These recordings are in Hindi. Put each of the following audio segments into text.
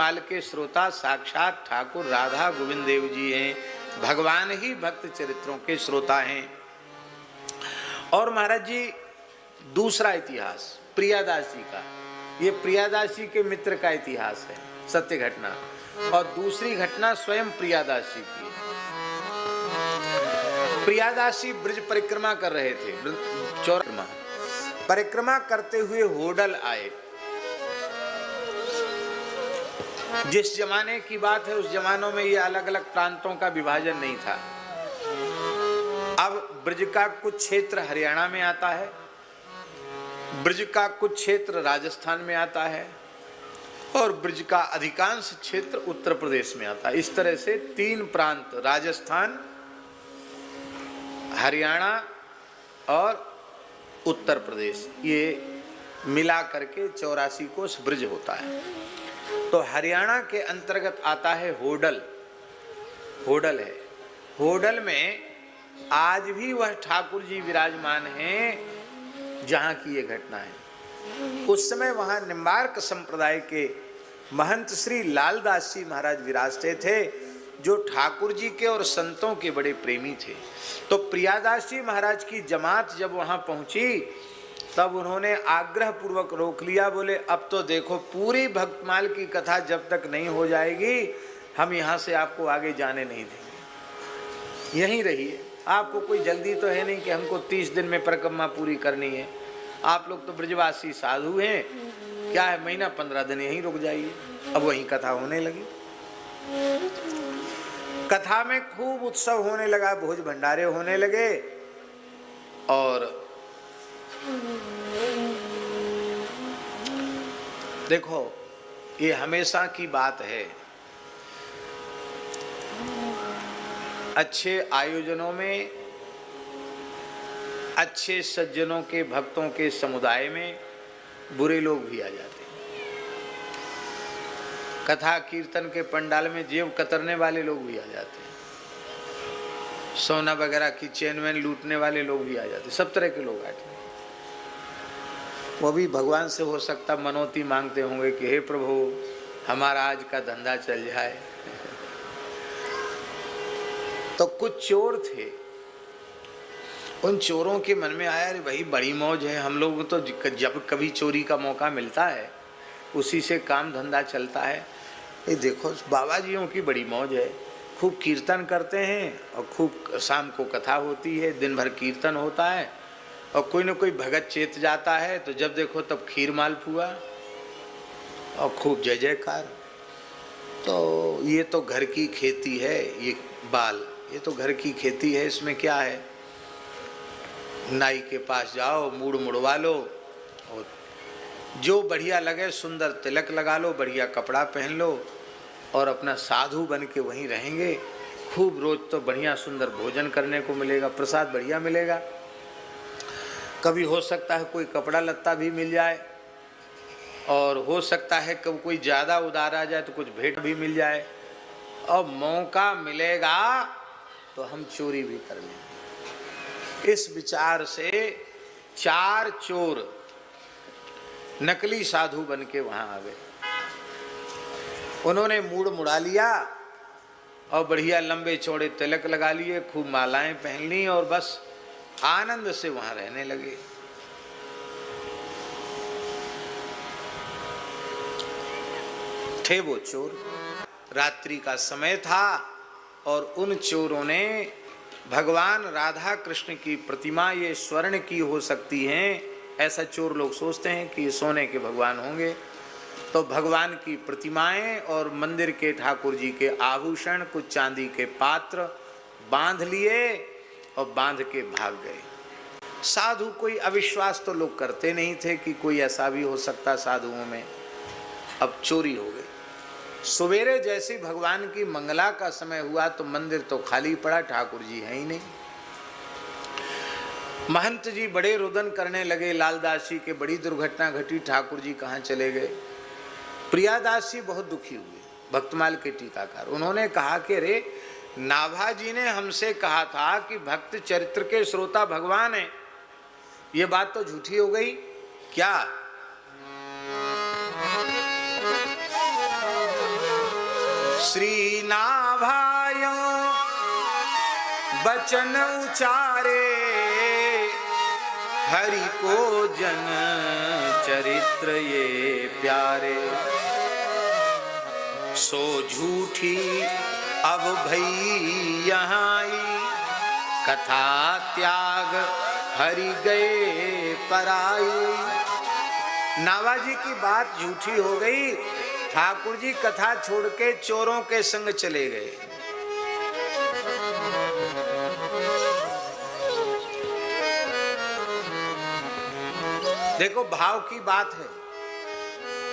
भक्तमाल के श्रोता साक्षात ठाकुर राधा गोविंद देव जी हैं। भगवान ही भक्त चरित्रों के श्रोता हैं। और महाराज जी दूसरा इतिहास प्रियादास जी का, ये प्रियादास जी के मित्र का इतिहास है, सत्य घटना। और दूसरी घटना स्वयं प्रियादास जी की है। प्रियादास जी ब्रज परिक्रमा कर रहे थे, चौरमा परिक्रमा करते हुए होडल आए। जिस जमाने की बात है, उस जमानों में ये अलग अलग प्रांतों का विभाजन नहीं था। अब ब्रज का कुछ क्षेत्र हरियाणा में आता है, ब्रज का कुछ क्षेत्र राजस्थान में आता है, और ब्रज का अधिकांश क्षेत्र उत्तर प्रदेश में आता है। इस तरह से तीन प्रांत, राजस्थान, हरियाणा और उत्तर प्रदेश, ये मिला करके 84 कोस ब्रज होता है। तो हरियाणा के अंतर्गत आता है होडल। होडल है, होडल में आज भी वह ठाकुर जी विराजमान हैं जहाँ की ये घटना है। उस समय वहाँ निम्बार्क संप्रदाय के महंत श्री लालदास जी महाराज विराजते थे, जो ठाकुर जी के और संतों के बड़े प्रेमी थे। तो प्रियादास जी महाराज की जमात जब वहाँ पहुँची, तब उन्होंने आग्रह पूर्वक रोक लिया। बोले अब तो देखो, पूरी भक्तमाल की कथा जब तक नहीं हो जाएगी, हम यहाँ से आपको आगे जाने नहीं देंगे, यहीं रहिए। आपको कोई जल्दी तो है नहीं कि हमको 30 दिन में परिक्रमा पूरी करनी है। आप लोग तो ब्रजवासी साधु हैं, क्या है, महीना 15 दिन यहीं रुक जाइए। अब वहीं कथा होने लगी। कथा में खूब उत्सव होने लगा, भोज भंडारे होने लगे। और देखो, ये हमेशा की बात है, अच्छे आयोजनों में, अच्छे सज्जनों के, भक्तों के समुदाय में बुरे लोग भी आ जाते हैं। कथा कीर्तन के पंडाल में जेब कतरने वाले लोग भी आ जाते हैं, सोना वगैरह की चेन वेन लूटने वाले लोग भी आ जाते हैं, सब तरह के लोग आते हैं। वो भी भगवान से हो सकता मनौती मांगते होंगे कि हे प्रभु, हमारा आज का धंधा चल जाए। तो कुछ चोर थे, उन चोरों के मन में आया, अरे भाई बड़ी मौज है, हम लोग तो जब कभी चोरी का मौका मिलता है उसी से काम धंधा चलता है। ये देखो, बाबा जियों की बड़ी मौज है, खूब कीर्तन करते हैं और खूब शाम को कथा होती है, दिन भर कीर्तन होता है, और कोई न कोई भगत चेत जाता है तो जब देखो तब खीर मालपुआ और खूब जय जयकार। तो ये तो घर की खेती है, ये बाल, ये तो घर की खेती है, इसमें क्या है। नाई के पास जाओ, मूड मुड़वा लो, और जो बढ़िया लगे सुंदर तिलक लगा लो, बढ़िया कपड़ा पहन लो, और अपना साधु बन के वहीं रहेंगे। खूब रोज तो बढ़िया सुंदर भोजन करने को मिलेगा, प्रसाद बढ़िया मिलेगा। कभी हो सकता है कोई कपड़ा लत्ता भी मिल जाए, और हो सकता है कभी कोई ज़्यादा उधार आ जाए तो कुछ भेंट भी मिल जाए, और मौका मिलेगा तो हम चोरी भी कर लेंगे। इस विचार से 4 चोर नकली साधु बन के वहां आ गए। उन्होंने मूड मुड़ा लिया और बढ़िया लंबे चौड़े तिलक लगा लिए, खूब मालाएं पहन ली, और बस आनंद से वहां रहने लगे। थे वो चोर, रात्रि का समय था, और उन चोरों ने भगवान राधा कृष्ण की प्रतिमा ये स्वर्ण की हो सकती हैं, ऐसा चोर लोग सोचते हैं कि ये सोने के भगवान होंगे। तो भगवान की प्रतिमाएं और मंदिर के ठाकुर जी के आभूषण, कुछ चांदी के पात्र बांध लिए और बांध के भाग गए। साधु, कोई अविश्वास तो लोग करते नहीं थे कि कोई ऐसा भी हो सकता साधुओं में। अब चोरी हो गई। सवेरे जैसे भगवान की मंगला का समय हुआ तो मंदिर तो खाली पड़ा, ठाकुर जी है ही नहीं। महंत जी बड़े रुदन करने लगे, लालदास जी के बड़ी दुर्घटना घटी, ठाकुर जी कहाँ चले गए। प्रियादास जी बहुत दुखी हुए, भक्तमाल के टीकाकार। उन्होंने कहा कि रे, नाभा जी ने हमसे कहा था कि भक्त चरित्र के श्रोता भगवान है, ये बात तो झूठी हो गई क्या? श्री नाभायो बचन उचारे, हरि को जन चरित्र ये प्यारे। सो झूठी अब भई यहाँ आई, कथा त्याग हरि गए पराई। नाभाजी की बात झूठी हो गई, ठाकुर जी कथा छोड़ के चोरों के संग चले गए। देखो भाव की बात है,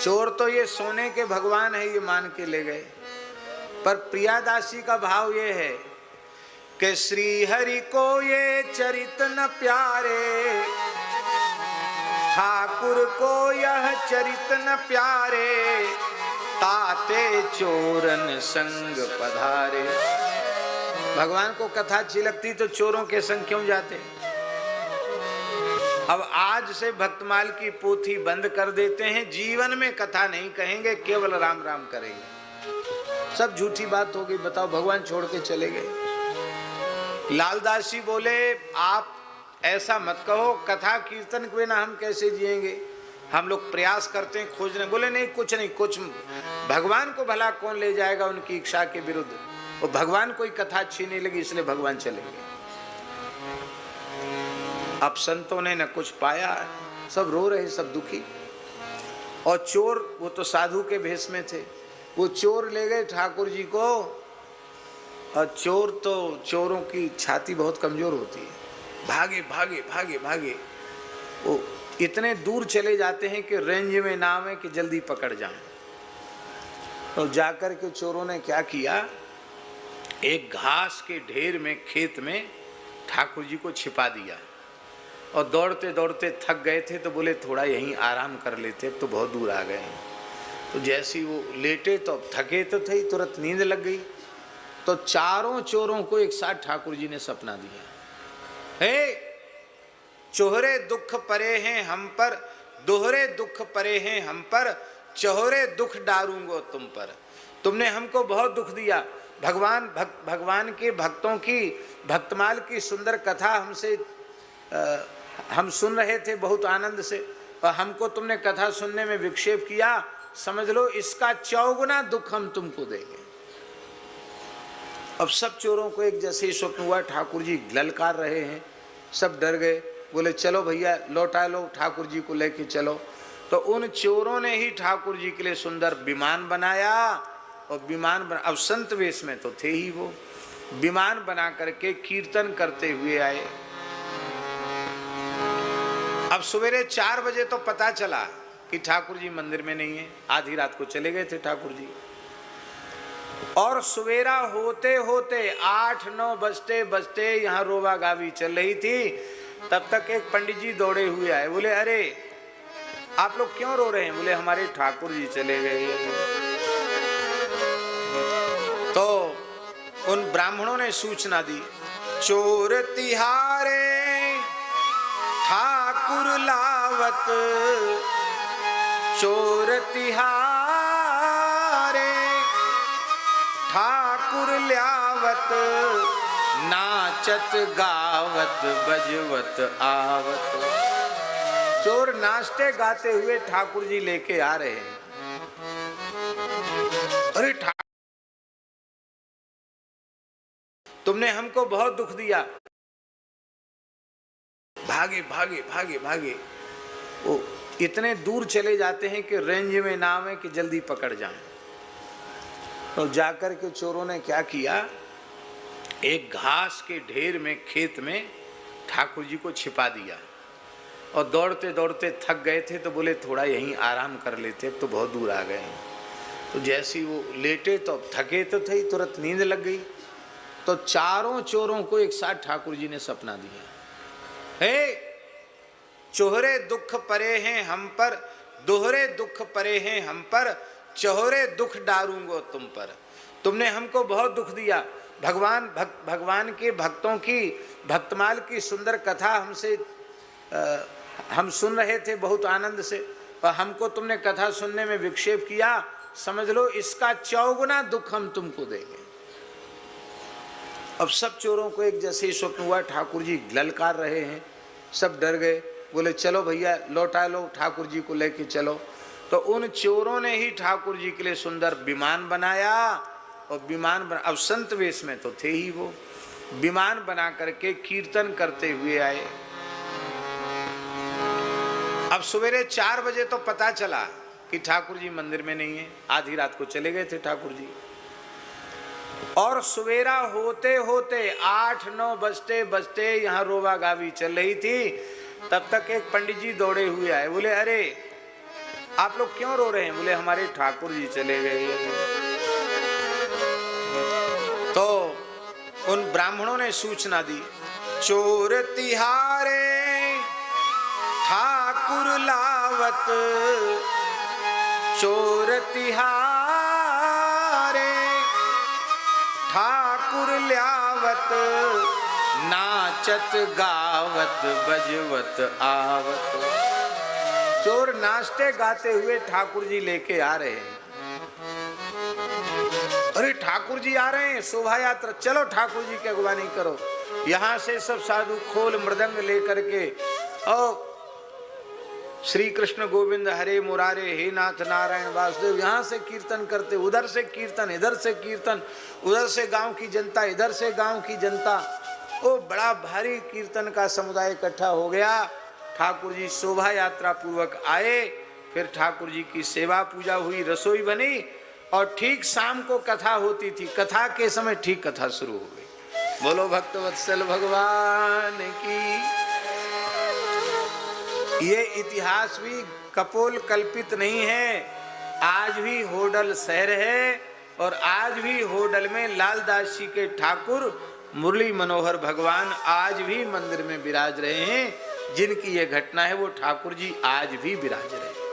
चोर तो ये सोने के भगवान है ये मान के ले गए, पर प्रियादासी का भाव ये है कि श्री हरि को ये चरित न प्यारे, ठाकुर को यह चरित न प्यारे, ताते चोरन संग पधारे। भगवान को कथा अच्छी लगती तो चोरों के संग क्यों जाते। अब आज से भक्तमाल की पोथी बंद कर देते हैं, जीवन में कथा नहीं कहेंगे, केवल राम राम करेंगे। सब झूठी बात हो गई। बताओ, भगवान छोड़ के चले गए। लालदास जी बोले आप ऐसा मत कहो, कथा कीर्तन के बिना हम कैसे जिएंगे, हम लोग प्रयास करते हैं खोजने। बोले नहीं, कुछ नहीं, कुछ भगवान को भला कौन ले जाएगा उनकी इच्छा के विरुद्ध। वो भगवान कोई कथा अच्छी नहीं लगी इसलिए भगवान चले गए। अब संतों ने न कुछ पाया, सब रो रहे, सब दुखी। और चोर, वो तो साधु के भेष में थे, वो चोर ले गए ठाकुर जी को। और चोर तो, चोरों की छाती बहुत कमजोर होती है, भागे भागे भागे भागे वो इतने दूर चले जाते हैं कि रेंज में नाम है कि जल्दी पकड़ जाएं। तो जाकर के चोरों ने क्या किया, एक घास के ढेर में खेत में ठाकुर जी को छिपा दिया। और दौड़ते दौड़ते थक गए थे तो बोले थोड़ा यहीं आराम कर लेते, अब तो बहुत दूर आ गए हैं। तो जैसे वो लेटे तो थके तो थे, तुरंत नींद लग गई। तो चारों चोरों को एक साथ ठाकुर जी ने सपना दिया, हे चोहरे दुख परे हैं हम पर, दोहरे दुख परे हैं हम पर, चोहरे दुख डारूंगो तुम पर। तुमने हमको बहुत दुख दिया, भगवान के भक्तों की, भक्तमाल की सुंदर कथा हमसे हम सुन रहे थे बहुत आनंद से, और हमको तुमने कथा सुनने में विक्षेप किया, समझ लो इसका 4 गुना दुख हम तुमको देंगे। अब सब चोरों को एक जैसे ही स्वप्न हुआ, ठाकुर जी ललकार रहे हैं, सब डर गए। बोले चलो भैया लौटा लो, ठाकुर जी को लेके चलो। तो उन चोरों ने ही ठाकुर जी के लिए सुंदर विमान बनाया। और विमान बना, अब संत वेश में तो थे ही वो, विमान बना करके कीर्तन करते हुए आए। अब सवेरे 4 बजे तो पता चला कि ठाकुर जी मंदिर में नहीं है, आधी रात को चले गए थे ठाकुर जी। और सवेरा होते होते 8-9 बजते बजते यहाँ रोवा गावी चल रही थी, तब तक एक पंडित जी दौड़े हुए आए। बोले अरे आप लोग क्यों रो रहे हैं। बोले हमारे ठाकुर जी चले गए। तो उन ब्राह्मणों ने सूचना दी, चोर तिहारे ठाकुर लावत, चोर तिहारे ठाकुर ल्यावत, नाचत गावत बजवत आवत। चोर नाचते गाते हुए ठाकुर जी लेके आ रहे हैं। अरे तुमने हमको बहुत दुख दिया। भागे भागे भागे भागे वो इतने दूर चले जाते हैं कि रेंज में नाम है कि जल्दी पकड़ जाएं। तो जाकर के चोरों ने क्या किया, एक घास के ढेर में खेत में ठाकुर जी को छिपा दिया। और दौड़ते दौड़ते थक गए थे तो बोले थोड़ा यहीं आराम कर लेते, अब तो बहुत दूर आ गए हैं। तो जैसे वो लेटे तो थके तो थे, तुरंत नींद लग गई। तो चारों चोरों को एक साथ ठाकुर जी ने सपना दिया, हे चोहरे दुख परे हैं हम पर, दोहरे दुख परे हैं हम पर, चोहरे दुख डारूंगो तुम पर। तुमने हमको बहुत दुख दिया, भगवान के भक्तों की, भक्तमाल की सुंदर कथा हमसे हम सुन रहे थे बहुत आनंद से, और हमको तुमने कथा सुनने में विक्षेप किया, समझ लो इसका 4 गुना दुख हम तुमको देंगे। अब सब चोरों को एक जैसे ही स्वप्न हुआ, ठाकुर जी ललकार रहे हैं, सब डर गए, बोले चलो भैया लौटा लो, ठाकुर जी को लेके चलो। तो उन चोरों ने ही ठाकुर जी के लिए सुंदर विमान बनाया, और विमान बना, अब संत वेश में तो थे ही वो, विमान बना करके कीर्तन करते हुए आए। अब सवेरे 4 बजे तो पता चला कि ठाकुर जी मंदिर में नहीं है, आधी रात को चले गए थे ठाकुर जी। और सवेरा होते होते 8-9 बजते बजते यहाँ रोवा गावी चल रही थी, तब तक एक पंडित जी दौड़े हुए आए, बोले अरे आप लोग क्यों रो रहे हैं? बोले हमारे ठाकुर जी चले गए। तो उन ब्राह्मणों ने सूचना दी, चोर तिहारे ठाकुर लावत, चोर तिहारे ठाकुर ल्यावत, नाचत गावत बजवत आवत। चोर नाचते गाते हुए ठाकुर जी लेके आ रहे हैं। अरे ठाकुर जी आ रहे हैं, शोभा यात्रा, चलो ठाकुर जी की अगवानी करो। यहाँ से सब साधु खोल मृदंग लेकर के, और श्री कृष्ण गोविंद हरे मुरारे, हे नाथ नारायण वासुदेव, यहाँ से कीर्तन करते, उधर से कीर्तन, इधर से कीर्तन, उधर से गांव की जनता, इधर से गांव की जनता। ओ बड़ा भारी कीर्तन का समुदाय इकट्ठा हो गया। ठाकुर जी शोभा यात्रा पूर्वक आए, फिर ठाकुर जी की सेवा पूजा हुई, रसोई बनी, और ठीक शाम को कथा होती थी। कथा के समय ठीक कथा शुरू हो गई। बोलो भक्तवत्सल भगवान की। ये इतिहास भी कपोल कल्पित नहीं है, आज भी होडल शहर है, और आज भी होडल में लालदास जी के ठाकुर मुरली मनोहर भगवान आज भी मंदिर में विराज रहे हैं। जिनकी ये घटना है वो ठाकुर जी आज भी विराज रहे हैं।